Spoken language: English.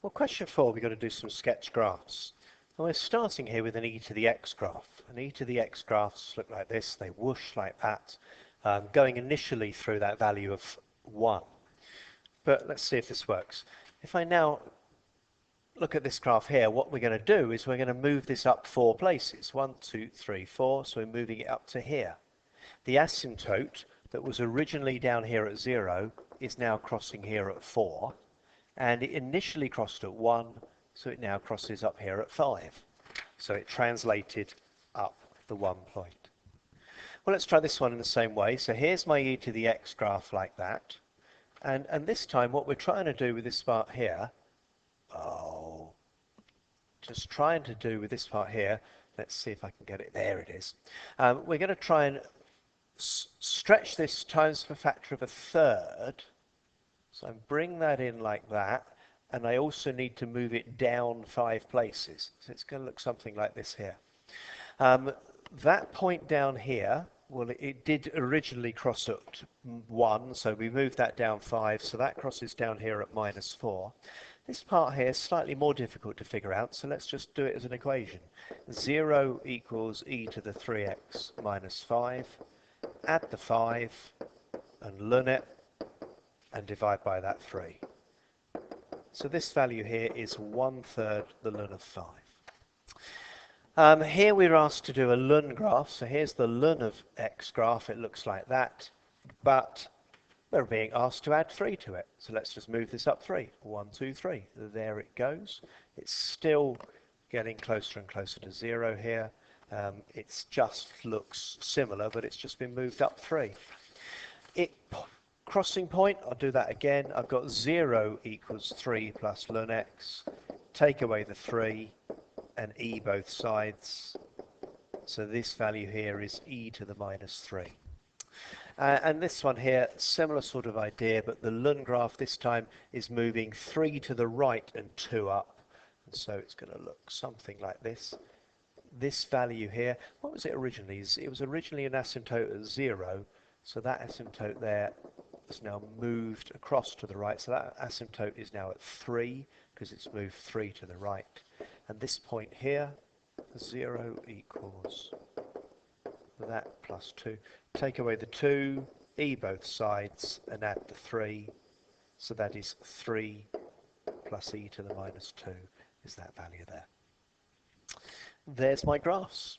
Well, question 4, we've got to do some sketch graphs. And we're starting here with an e to the x graph. And e to the x graphs look like this. They whoosh like that, going initially through that value of 1. But let's see if this works. If I now look at this graph here, what we're going to do is we're going to move this up 4 places. 1, 2, 3, 4. So we're moving it up to here. The asymptote that was originally down here at 0 is now crossing here at 4. And it initially crossed at 1, so it now crosses up here at 5. So it translated up the 1 point. Well, let's try this one in the same way. So here's my e to the x graph like that. And this time what we're trying to do with this part here, just trying to do with this part here, let's see if I can get it, there it is. We're going to try and stretch this times the factor of a third. So I bring that in like that, and I also need to move it down 5 places. So it's going to look something like this here. That point down here, well, it did originally cross at 1, so we moved that down 5, so that crosses down here at -4. This part here is slightly more difficult to figure out, so let's just do it as an equation. 0 equals e to the 3x minus 5, add the 5, and learn it, and divide by that 3. So this value here is 1/3 the ln of 5. Here we're asked to do a ln graph. So here's the ln of x graph. It looks like that. But we're being asked to add 3 to it. So let's just move this up 3. 1, 2, 3. There it goes. It's still getting closer and closer to 0 here. It just looks similar, but it's just been moved up 3. Crossing point, I'll do that again. I've got 0 equals 3 plus ln x. Take away the 3 and e both sides. So this value here is e to the -3. And this one here, similar sort of idea, but the ln graph this time is moving 3 to the right and 2 up. And so it's going to look something like this. This value here, what was it originally? It was originally an asymptote at 0. So that asymptote there has now moved across to the right. So that asymptote is now at 3 because it's moved 3 to the right. And this point here, 0 equals that plus 2. Take away the 2, e both sides, and add the 3. So that is 3 plus e to the -2 is that value there. There's my graphs.